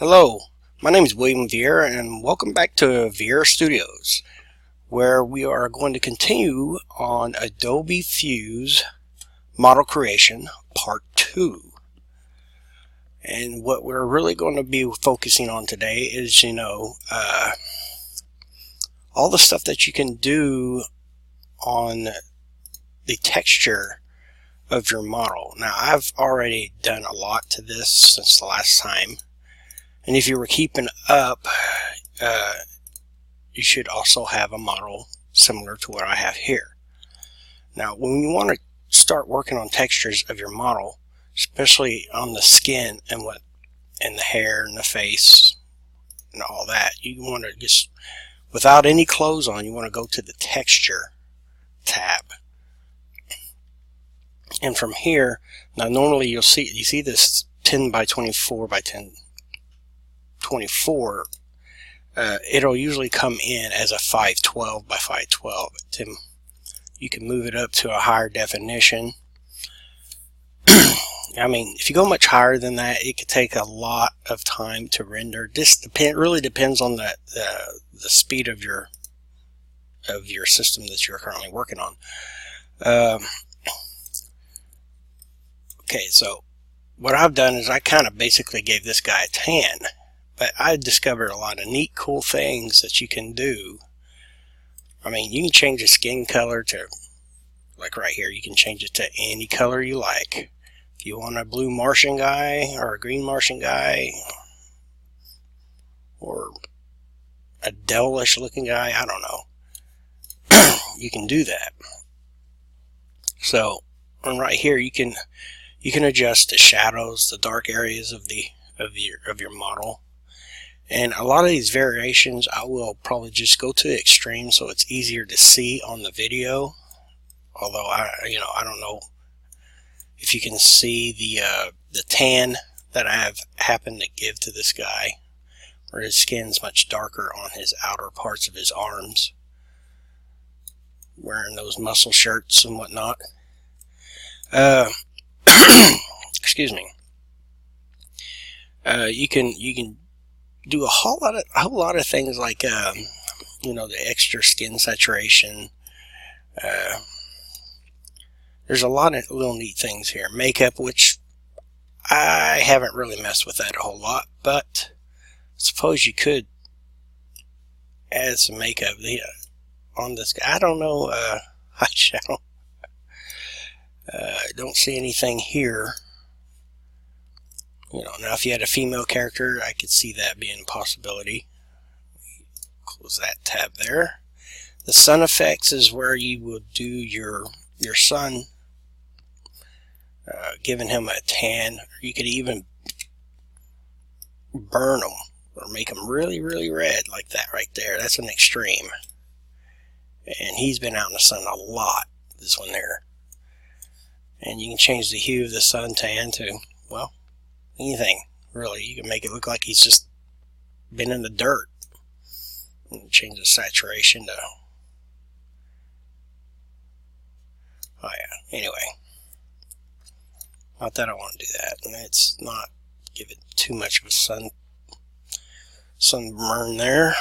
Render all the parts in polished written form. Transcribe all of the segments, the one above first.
Hello, my name is William Vieira and welcome back to Vieira Studios, where we are going to continue on Adobe Fuse Model Creation Part 2. And what we're really going to be focusing on today is, all the stuff that you can do on the texture of your model. Now, I've already done a lot to this since the last time. And if you were keeping up, you should also have a model similar to what I have here. Now, when you want to start working on textures of your model, especially on the skin and the hair and the face and all that, you want to just, without any clothes on, you want to go to the texture tab. And from here, now normally you see this 10 by 24 by 10 24, it'll usually come in as a 512 by 512. You can move it up to a higher definition. I mean, if you go much higher than that, it could take a lot of time to render. This really depends on the speed of your system that you're currently working on. Okay, so what I've done is I kind of basically gave this guy a tan. But I discovered a lot of neat, cool things that you can do. I mean, you can change the skin color to, like right here, you can change it to any color you like. If you want a blue Martian guy, or a green Martian guy, or a devilish looking guy, I don't know. You can do that. So, and right here, you can adjust the shadows, the dark areas of your model. And a lot of these variations, I will probably just go to the extreme so it's easier to see on the video. Although I don't know if you can see the tan that I have happened to give to this guy, where his skin's much darker on his outer parts of his arms, wearing those muscle shirts and whatnot. Excuse me. You can do a whole lot of things like the extra skin saturation. There's a lot of little neat things here. Makeup, which I haven't really messed with that a whole lot, but suppose you could add some makeup on this guy. I don't know. I don't see anything here. Now if you had a female character, I could see that being a possibility. Close that tab there. The sun effects is where you would do your sun, giving him a tan. You could even burn them or make them really, really red like that right there. That's an extreme. And he's been out in the sun a lot, this one there. And you can change the hue of the suntan to, well, anything really. You can make it look like he's just been in the dirt. And change the saturation to, oh yeah, anyway, not that I want to do that. And let's not give it too much of a sunburn there.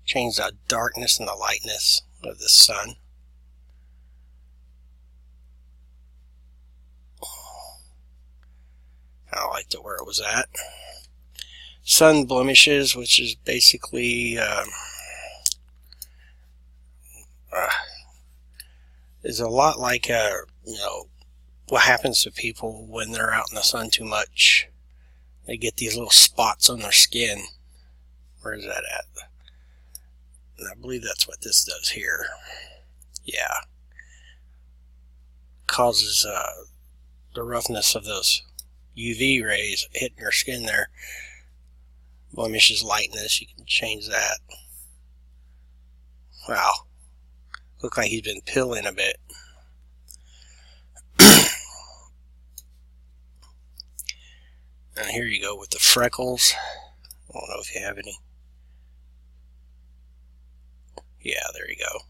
Change the darkness and the lightness of the sun. I liked it where it was at. Sun blemishes, which is basically is a lot like what happens to people when they're out in the sun too much. They get these little spots on their skin. Where is that at? And I believe that's what this does here. Yeah, causes the roughness of those UV rays hitting your skin there. Blemishes lightness, you can change that. Wow, look like he's been peeling a bit. And here you go with the freckles. I don't know if you have any. Yeah, there you go.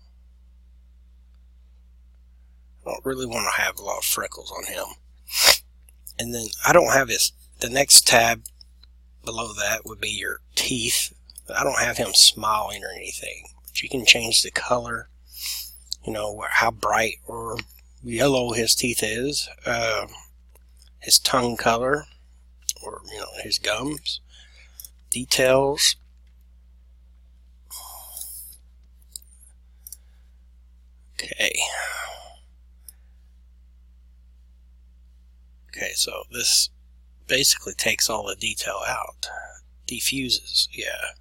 I don't really want to have a lot of freckles on him. And then I don't have the next tab below that would be your teeth. I don't have him smiling or anything, but you can change the color, you know, how bright or yellow his teeth is, his tongue color, or, you know, his gums, details. Okay, so this basically takes all the detail out. Diffuses, yeah.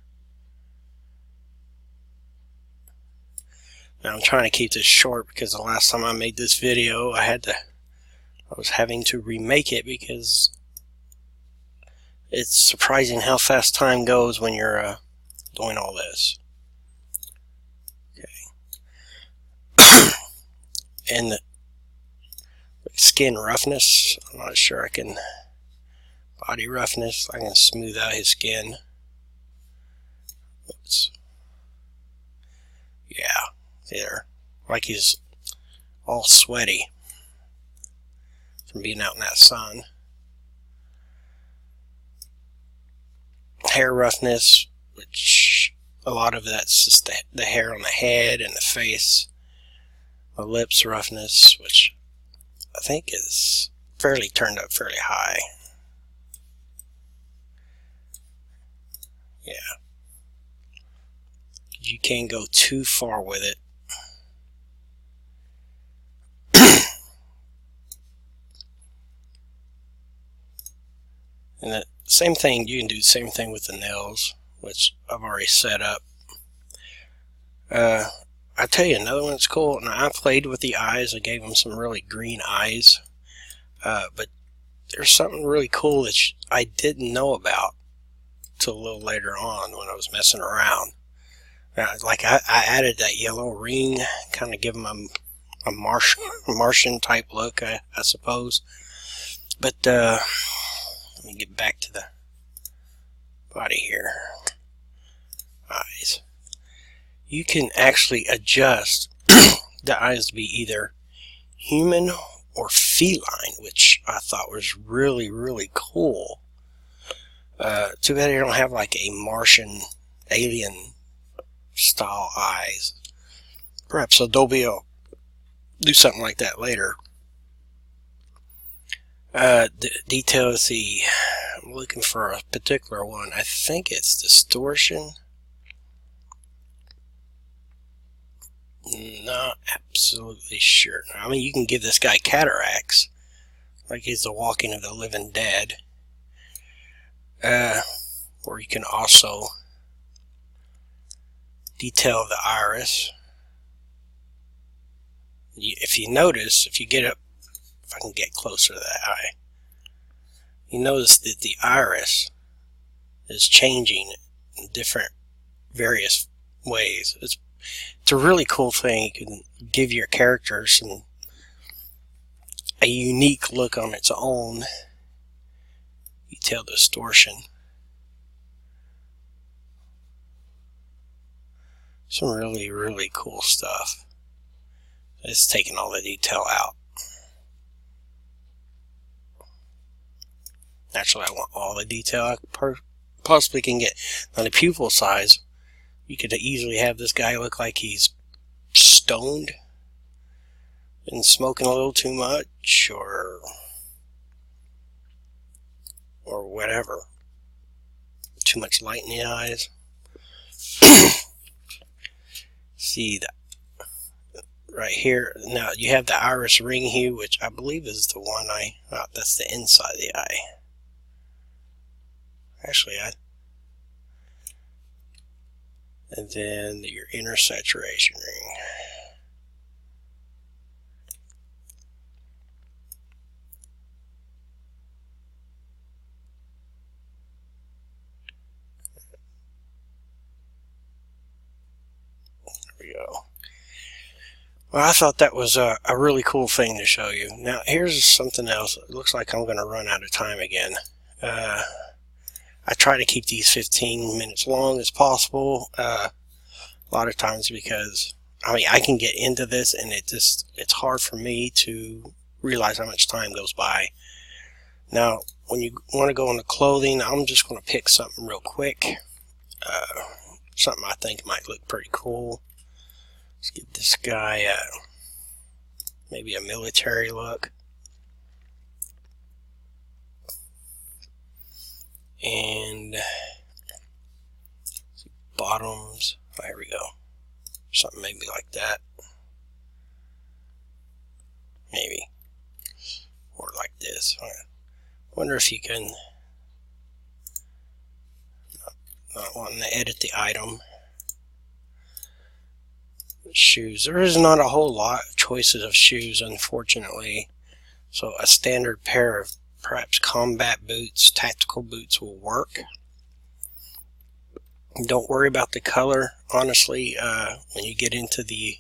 Now I'm trying to keep this short because the last time I made this video I was having to remake it because it's surprising how fast time goes when you're doing all this. Okay. And the skin roughness, I'm not sure I can, body roughness, I can smooth out his skin. Oops. Yeah, there, like he's all sweaty from being out in that sun. Hair roughness, which a lot of that's just the hair on the head and the face. The lips roughness, which I think is fairly turned up fairly high. Yeah. You can't go too far with it. And the same thing, you can do the same thing with the nails, which I've already set up. I'll tell you another one that's cool. Now, I played with the eyes. I gave them some really green eyes. But there's something really cool that I didn't know about till a little later on when I was messing around. Like I added that yellow ring, kind of give them a Martian type look, I suppose. But let me get back to the body here. Eyes. You can actually adjust the eyes to be either human or feline, which I thought was really, really cool. Too bad you don't have like a Martian alien style eyes. Perhaps Adobe will do something like that later. The details, I'm looking for a particular one. I think it's distortion. Not absolutely sure. I mean, you can give this guy cataracts, like he's the walking of the living dead. Or you can also detail the iris. If you notice, if you get up, if I can get closer to that eye, you notice that the iris is changing in different, various ways. It's a really cool thing. You can give your characters a unique look on its own. Detail distortion. Some really, really cool stuff. It's taking all the detail out. Naturally, I want all the detail I possibly can get. Now, the pupil size, you could easily have this guy look like he's stoned and smoking a little too much, or whatever. Too much light in the eyes. See that right here. Now you have the iris ring hue, which I believe is the one that's the inside of the eye. Actually, and then your inner saturation ring. There we go. Well, I thought that was a really cool thing to show you. Now, here's something else. It looks like I'm going to run out of time again. I try to keep these 15 minutes long as possible. A lot of times because, I mean, I can get into this and it's hard for me to realize how much time goes by Now, when you want to go into clothing, I'm just going to pick something real quick. Something I think might look pretty cool. Let's give this guy maybe a military look. And bottoms. Oh, here we go. Something maybe like that. Maybe. Or like this. I wonder if you can, not wanting to edit the item. Shoes. There is not a whole lot of choices of shoes, unfortunately. So a standard pair of perhaps combat boots, tactical boots will work. Don't worry about the color. Honestly, when you get into the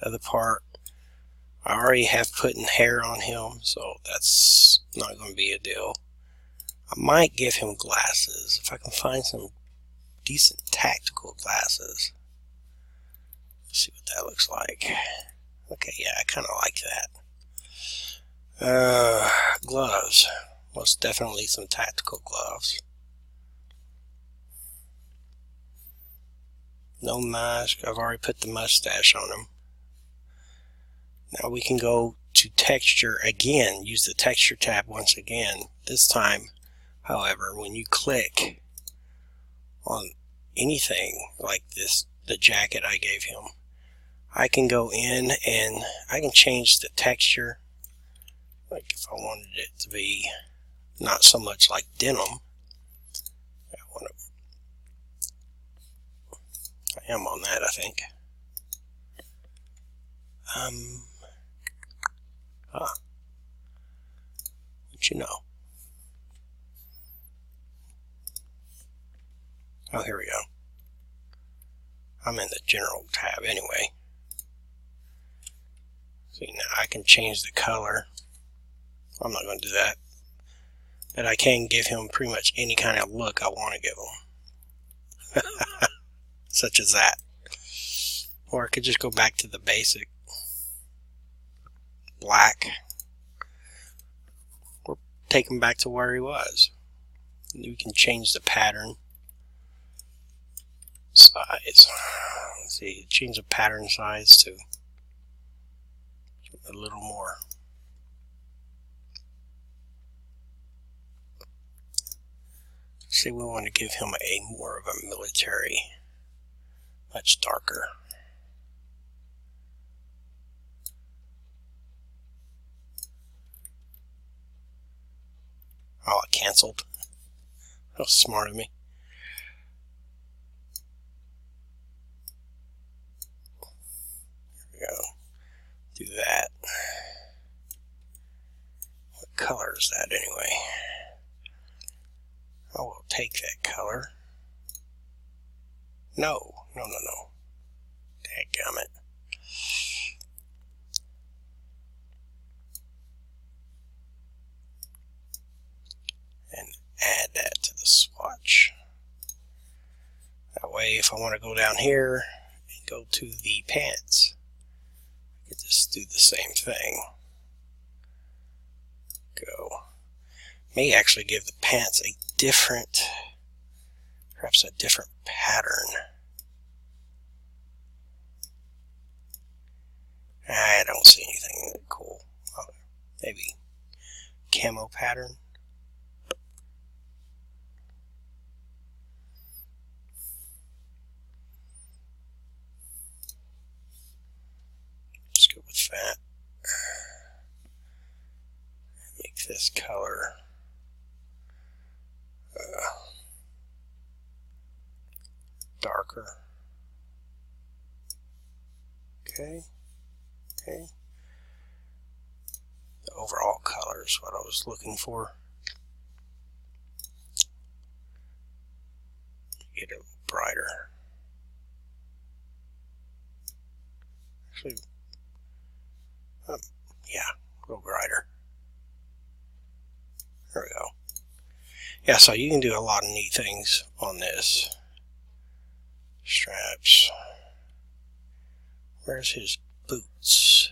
other part, I already have put in hair on him, so that's not going to be a deal. I might give him glasses if I can find some decent tactical glasses. See what that looks like. Okay, yeah, I kind of like that. Gloves. Most definitely some tactical gloves. No mask. I've already put the mustache on him. Now we can go to texture again. Use the texture tab once again. This time, however, when you click on anything like this, the jacket I gave him, I can go in and I can change the texture. Like if I wanted it to be not so much like denim, I am on that, I think. What you know? Oh, here we go. I'm in the general tab anyway. See, now I can change the color. I'm not going to do that. But I can give him pretty much any kind of look I want to give him. Such as that. Or I could just go back to the basic black. Or take him back to where he was. And we can change the pattern. Size. Let's see, change the pattern size to a little more. See, we want to give him a more of a military, much darker. Oh, I canceled. That was smart of me. Here we go. Do that. What color is that anyway? I will take that color. No. Dadgummit. And add that to the swatch. That way, if I want to go down here and go to the pants, I could just do the same thing. Go. May actually give the pants a different, perhaps a different pattern. I don't see anything cool. Oh, maybe camo pattern. Let's go with that. Make this color darker. Okay. The overall color is what I was looking for. Get it brighter. Actually, yeah, a little brighter. There we go. Yeah, so you can do a lot of neat things on this. Straps. Where's his boots?